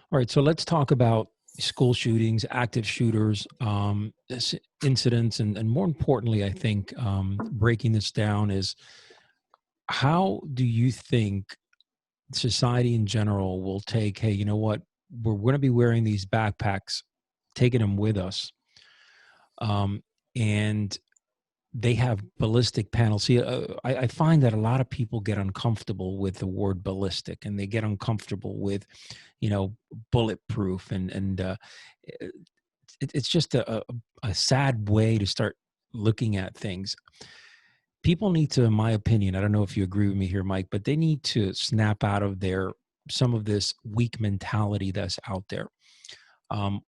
All right, so let's talk about school shootings, active shooters, incidents, and more importantly, I think breaking this down is how do you think society in general will take, hey, you know what, we're going to be wearing these backpacks, taking them with us, and they have ballistic panels. See, I find that a lot of people get uncomfortable with the word ballistic, and they get uncomfortable with, bulletproof, and it's just a sad way to start looking at things. People need to, in my opinion, I don't know if you agree with me here, Mike, but they need to snap out of some of this weak mentality that's out there.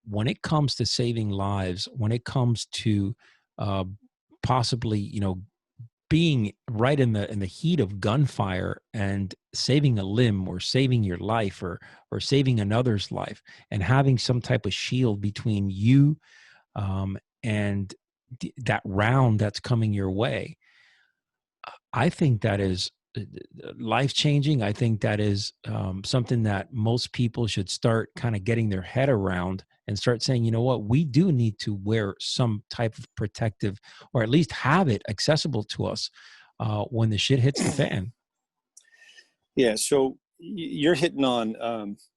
When it comes to saving lives, when it comes to uh, possibly, being right in the heat of gunfire and saving a limb or saving your life or saving another's life and having some type of shield between you and that round that's coming your way, I think that is life changing. I think that is something that most people should start kind of getting their head around and start saying, you know what, we do need to wear some type of protective, or at least have it accessible to us when the shit hits the fan. Yeah. So you're hitting on,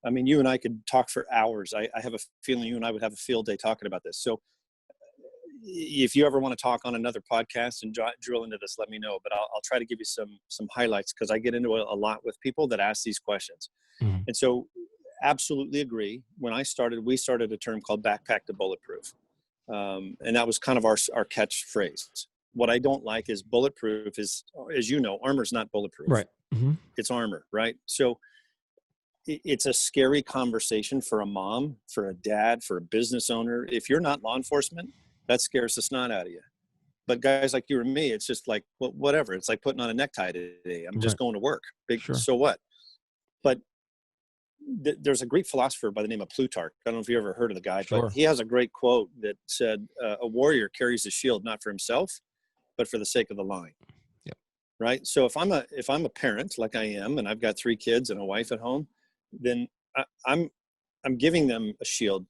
I mean, you and I could talk for hours. I have a feeling you and I would have a field day talking about this. So if you ever want to talk on another podcast and drill into this, let me know, but I'll try to give you some highlights, because I get into a lot with people that ask these questions. Mhm. And so absolutely agree. When we started a term called backpack to bulletproof. And that was kind of our catchphrase. What I don't like is bulletproof is, as you know, armor's not bulletproof. Right. Mm-hmm. It's armor, right? So it's a scary conversation for a mom, for a dad, for a business owner. If you're not law enforcement, that scares the snot out of you. But guys like you and me, it's just like, well, whatever. It's like putting on a necktie today. I'm just Right. going to work. Sure. So what? But there's a Greek philosopher by the name of Plutarch. I don't know if you ever heard of the guy, Sure. but he has a great quote that said, a warrior carries a shield not for himself, but for the sake of the line. Yep. Right. So if I'm a parent like I am, and I've got 3 kids and a wife at home, then I'm giving them a shield,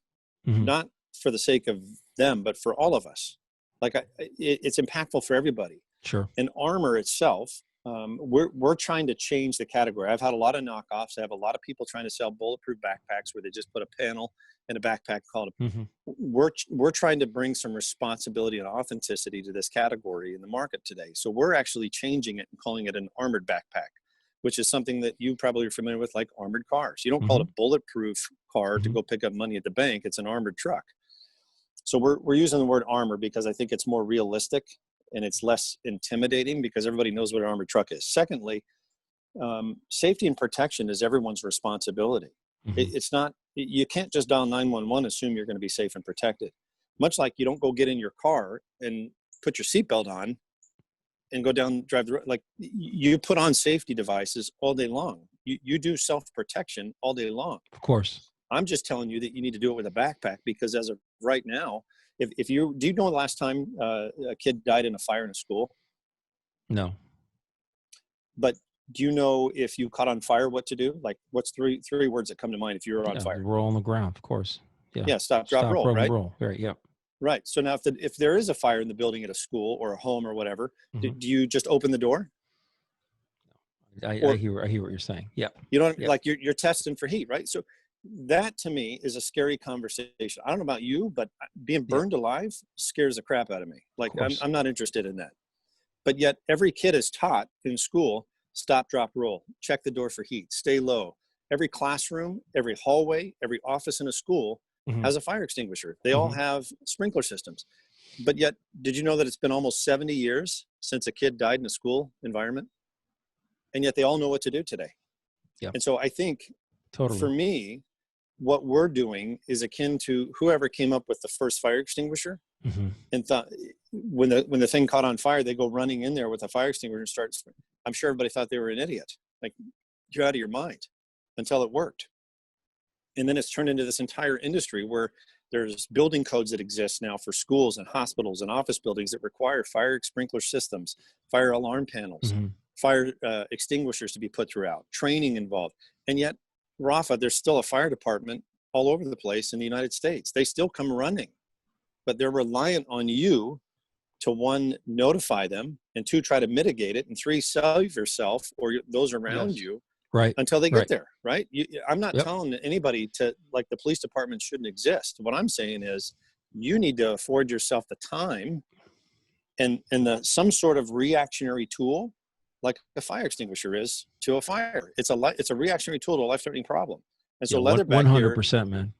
Mm-hmm. not for the sake of them, but for all of us. Like it's impactful for everybody. Sure. And armor itself, we're trying to change the category. I've had a lot of knockoffs. I have a lot of people trying to sell bulletproof backpacks where they just put a panel in a backpack called Mm-hmm. we're trying to bring some responsibility and authenticity to this category in the market today. So we're actually changing it and calling it an armored backpack, which is something that you probably are familiar with, like armored cars. You don't call it a bulletproof car to go pick up money at the bank. It's an armored truck. So we're using the word armor because I think it's more realistic and it's less intimidating, because everybody knows what an armored truck is. Secondly, safety and protection is everyone's responsibility. Mm-hmm. It's not, you can't just dial 911, assume you're going to be safe and protected. Much like you don't go get in your car and put your seatbelt on and go down, drive the road. Like, you put on safety devices all day long. You do self-protection all day long. Of course. I'm just telling you that you need to do it with a backpack, because as of right now, if you, do you know the last time a kid died in a fire in a school? No. But do you know, if you caught on fire, what to do? Like, what's three words that come to mind if you were on fire? Roll on the ground, of course. Yeah. Yeah. Stop, drop, roll, right? Roll. Right. Yeah. Right. So now if there is a fire in the building at a school or a home or whatever, Mm-hmm. do you just open the door? I hear what you're saying. Yeah. You know, like you're testing for heat, right? So that to me is a scary conversation. I don't know about you, but being burned alive scares the crap out of me. Like, I'm not interested in that. But yet every kid is taught in school, stop, drop, roll, check the door for heat, stay low. Every classroom, every hallway, every office in a school has a fire extinguisher. They all have sprinkler systems. But yet, did you know that it's been almost 70 years since a kid died in a school environment? And yet they all know what to do today. Yeah. And so I think for me, what we're doing is akin to whoever came up with the first fire extinguisher and thought, when the thing caught on fire, they go running in there with a fire extinguisher and start. I'm sure everybody thought they were an idiot. Like, you're out of your mind, until it worked. And then it's turned into this entire industry where there's building codes that exist now for schools and hospitals and office buildings that require fire sprinkler systems, fire alarm panels, fire extinguishers to be put throughout, training involved. And yet, Rafa, there's still a fire department all over the place in the United States. They still come running, but they're reliant on you to, one, notify them, and two, try to mitigate it, and three, save yourself or those around you until they get there, right? I'm not telling anybody to, like, the police department shouldn't exist. What I'm saying is you need to afford yourself the time and some sort of reactionary tool, like a fire extinguisher is to a fire. It's a reactionary tool to a life-threatening problem. And so Leatherback here, 100%, man.